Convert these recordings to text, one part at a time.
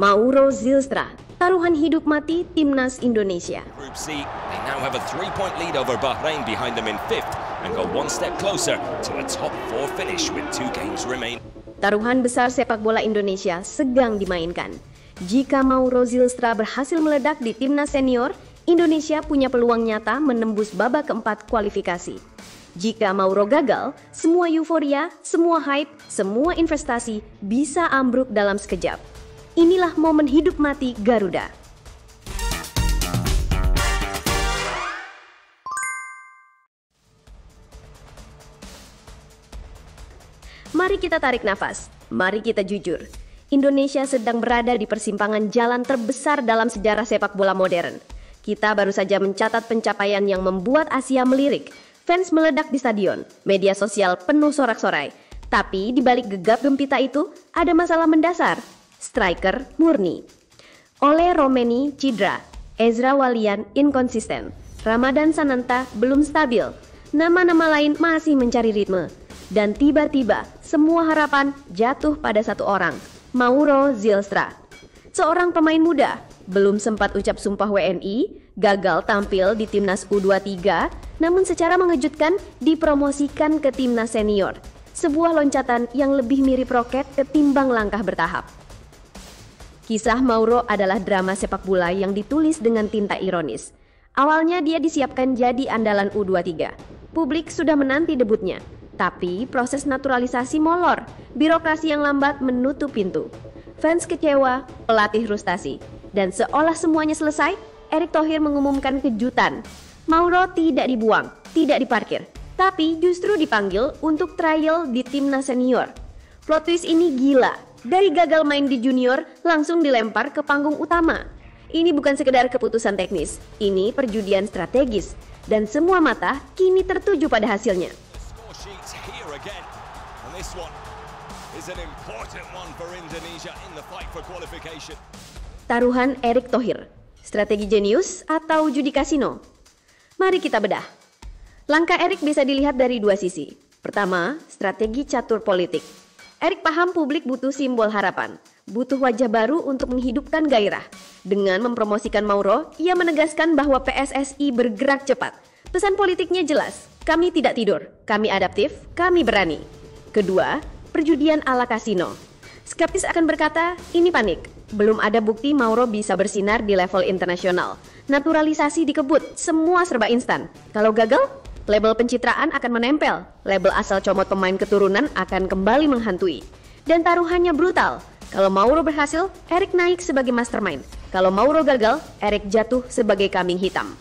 Mauro Zylstra, taruhan hidup mati timnas Indonesia. Group C, they now have a 3-point lead over Bahrain behind them in 5th and go one step closer to a top 4 finish with 2 games remaining. Taruhan besar sepak bola Indonesia sedang dimainkan. Jika Mauro Zylstra berhasil meledak di timnas senior, Indonesia punya peluang nyata menembus babak keempat kualifikasi. Jika Mauro gagal, semua euforia, semua hype, semua investasi bisa ambruk dalam sekejap. Inilah momen hidup mati Garuda. Mari kita tarik nafas, mari kita jujur. Indonesia sedang berada di persimpangan jalan terbesar dalam sejarah sepak bola modern. Kita baru saja mencatat pencapaian yang membuat Asia melirik. Fans meledak di stadion, media sosial penuh sorak-sorai. Tapi di balik gegap gempita itu, ada masalah mendasar. Striker murni. Ole Romeni cedera, Ezra Walian inkonsisten, Ramadan Sananta belum stabil, nama-nama lain masih mencari ritme. Dan tiba-tiba semua harapan jatuh pada satu orang, Mauro Zylstra. Seorang pemain muda, belum sempat ucap sumpah WNI, gagal tampil di timnas U23, namun secara mengejutkan dipromosikan ke timnas senior. Sebuah loncatan yang lebih mirip roket ketimbang langkah bertahap. Kisah Mauro adalah drama sepak bola yang ditulis dengan tinta ironis. Awalnya dia disiapkan jadi andalan U23. Publik sudah menanti debutnya. Tapi proses naturalisasi molor, birokrasi yang lambat menutup pintu. Fans kecewa, pelatih frustasi. Dan seolah semuanya selesai, Erick Thohir mengumumkan kejutan. Mauro tidak dibuang, tidak diparkir, tapi justru dipanggil untuk trial di timnas senior. Plot twist ini gila. Dari gagal main di junior, langsung dilempar ke panggung utama. Ini bukan sekedar keputusan teknis, ini perjudian strategis. Dan semua mata kini tertuju pada hasilnya. Taruhan Erick Thohir, strategi jenius atau judi kasino? Mari kita bedah. Langkah Erick bisa dilihat dari dua sisi. Pertama, strategi catur politik. Erick paham publik butuh simbol harapan, butuh wajah baru untuk menghidupkan gairah. Dengan mempromosikan Mauro, ia menegaskan bahwa PSSI bergerak cepat. Pesan politiknya jelas, kami tidak tidur, kami adaptif, kami berani. Kedua, perjudian ala kasino. Skeptis akan berkata, ini panik. Belum ada bukti Mauro bisa bersinar di level internasional. Naturalisasi dikebut, semua serba instan. Kalau gagal, label pencitraan akan menempel, label asal comot pemain keturunan akan kembali menghantui. Dan taruhannya brutal. Kalau Mauro berhasil, Erick naik sebagai mastermind. Kalau Mauro gagal, Erick jatuh sebagai kambing hitam.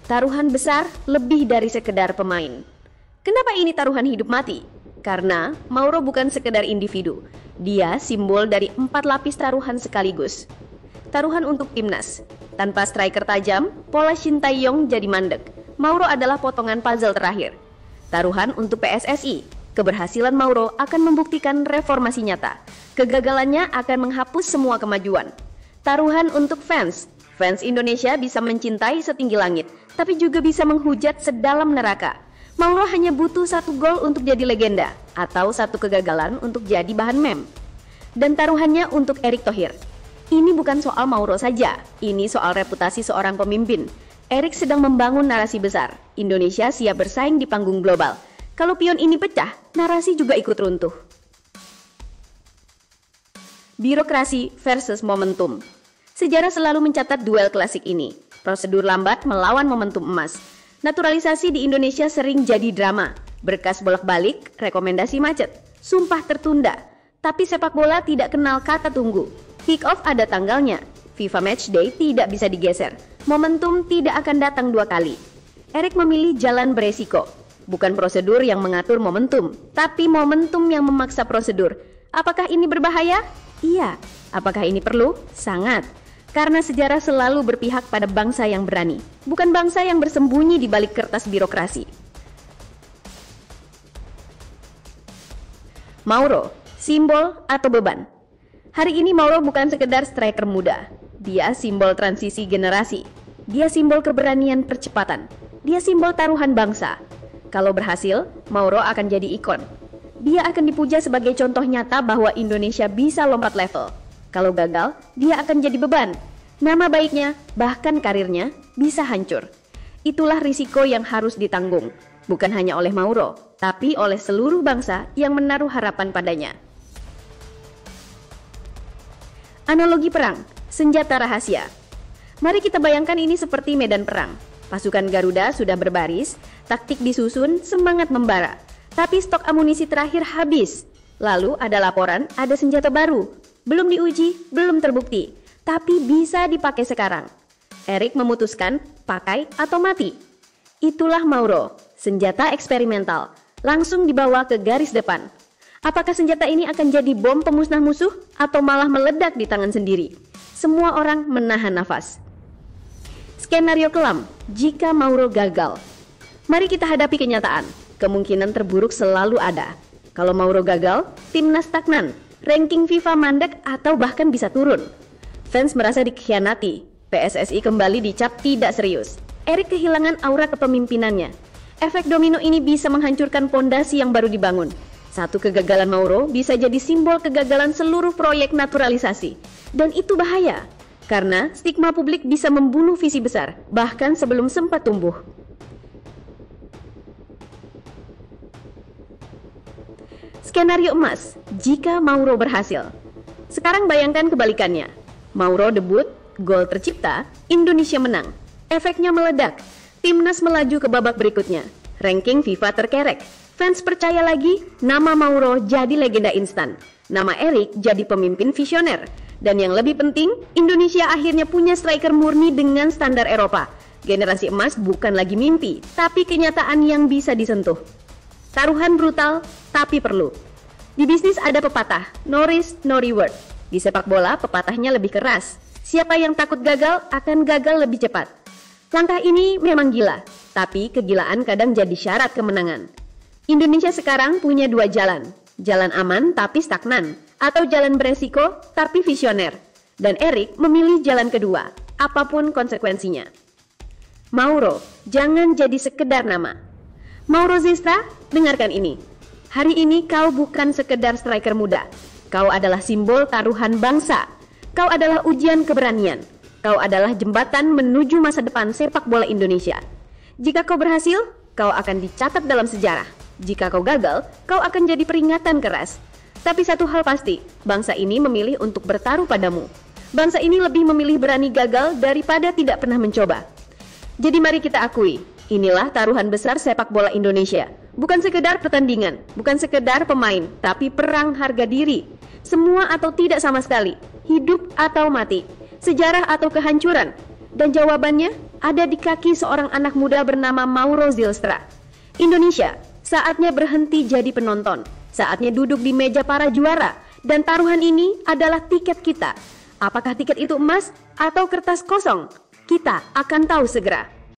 Taruhan besar lebih dari sekedar pemain. Kenapa ini taruhan hidup mati? Karena Mauro bukan sekedar individu. Dia simbol dari 4 lapis taruhan sekaligus. Taruhan untuk timnas. Tanpa striker tajam, pola Shin Tae-yong jadi mandek. Mauro adalah potongan puzzle terakhir. Taruhan untuk PSSI. Keberhasilan Mauro akan membuktikan reformasi nyata. Kegagalannya akan menghapus semua kemajuan. Taruhan untuk fans. Fans Indonesia bisa mencintai setinggi langit, tapi juga bisa menghujat sedalam neraka. Mauro hanya butuh 1 gol untuk jadi legenda, atau 1 kegagalan untuk jadi bahan meme. Dan taruhannya untuk Erick Thohir. Ini bukan soal Mauro saja, ini soal reputasi seorang pemimpin. Erick sedang membangun narasi besar. Indonesia siap bersaing di panggung global. Kalau pion ini pecah, narasi juga ikut runtuh. Birokrasi versus momentum. Sejarah selalu mencatat duel klasik ini. Prosedur lambat melawan momentum emas. Naturalisasi di Indonesia sering jadi drama. Berkas bolak-balik, rekomendasi macet, sumpah tertunda. Tapi sepak bola tidak kenal kata tunggu. Kick off ada tanggalnya. FIFA Matchday tidak bisa digeser. Momentum tidak akan datang 2 kali. Erick memilih jalan beresiko. Bukan prosedur yang mengatur momentum, tapi momentum yang memaksa prosedur. Apakah ini berbahaya? Iya. Apakah ini perlu? Sangat. Karena sejarah selalu berpihak pada bangsa yang berani, bukan bangsa yang bersembunyi di balik kertas birokrasi. Mauro, simbol atau beban? Hari ini Mauro bukan sekedar striker muda. Dia simbol transisi generasi. Dia simbol keberanian percepatan. Dia simbol taruhan bangsa. Kalau berhasil, Mauro akan jadi ikon. Dia akan dipuja sebagai contoh nyata bahwa Indonesia bisa lompat level. Kalau gagal, dia akan jadi beban. Nama baiknya, bahkan karirnya, bisa hancur. Itulah risiko yang harus ditanggung, bukan hanya oleh Mauro, tapi oleh seluruh bangsa yang menaruh harapan padanya. Analogi perang, senjata rahasia. Mari kita bayangkan ini seperti medan perang. Pasukan Garuda sudah berbaris, taktik disusun, semangat membara. Tapi stok amunisi terakhir habis. Lalu ada laporan ada senjata baru. Belum diuji, belum terbukti. Tapi bisa dipakai sekarang. Erik memutuskan pakai atau mati. Itulah Mauro, senjata eksperimental. Langsung dibawa ke garis depan. Apakah senjata ini akan jadi bom pemusnah musuh atau malah meledak di tangan sendiri? Semua orang menahan nafas. Skenario kelam, jika Mauro gagal. Mari kita hadapi kenyataan. Kemungkinan terburuk selalu ada. Kalau Mauro gagal, timnas stagnan, ranking FIFA mandek atau bahkan bisa turun. Fans merasa dikhianati, PSSI kembali dicap tidak serius. Erik kehilangan aura kepemimpinannya. Efek domino ini bisa menghancurkan pondasi yang baru dibangun. Satu kegagalan Mauro bisa jadi simbol kegagalan seluruh proyek naturalisasi. Dan itu bahaya, karena stigma publik bisa membunuh visi besar, bahkan sebelum sempat tumbuh. Skenario emas, jika Mauro berhasil. Sekarang bayangkan kebalikannya. Mauro debut, gol tercipta, Indonesia menang. Efeknya meledak, timnas melaju ke babak berikutnya. Ranking FIFA terkerek, fans percaya lagi, nama Mauro jadi legenda instan. Nama Erik jadi pemimpin visioner. Dan yang lebih penting, Indonesia akhirnya punya striker murni dengan standar Eropa. Generasi emas bukan lagi mimpi, tapi kenyataan yang bisa disentuh. Taruhan brutal, tapi perlu. Di bisnis ada pepatah, no risk, no reward. Di sepak bola, pepatahnya lebih keras. Siapa yang takut gagal, akan gagal lebih cepat. Langkah ini memang gila, tapi kegilaan kadang jadi syarat kemenangan. Indonesia sekarang punya dua jalan. Jalan aman tapi stagnan, atau jalan beresiko tapi visioner. Dan Erik memilih jalan kedua, apapun konsekuensinya. Mauro, jangan jadi sekedar nama. Mauro Zistra, dengarkan ini. Hari ini kau bukan sekedar striker muda. Kau adalah simbol taruhan bangsa. Kau adalah ujian keberanian. Kau adalah jembatan menuju masa depan sepak bola Indonesia. Jika kau berhasil, kau akan dicatat dalam sejarah. Jika kau gagal, kau akan jadi peringatan keras. Tapi satu hal pasti, bangsa ini memilih untuk bertaruh padamu. Bangsa ini lebih memilih berani gagal daripada tidak pernah mencoba. Jadi mari kita akui, inilah taruhan besar sepak bola Indonesia. Bukan sekedar pertandingan, bukan sekedar pemain, tapi perang harga diri. Semua atau tidak sama sekali, hidup atau mati, sejarah atau kehancuran. Dan jawabannya ada di kaki seorang anak muda bernama Mauro Zilstra. Indonesia, saatnya berhenti jadi penonton. Saatnya duduk di meja para juara. Dan taruhan ini adalah tiket kita. Apakah tiket itu emas atau kertas kosong? Kita akan tahu segera.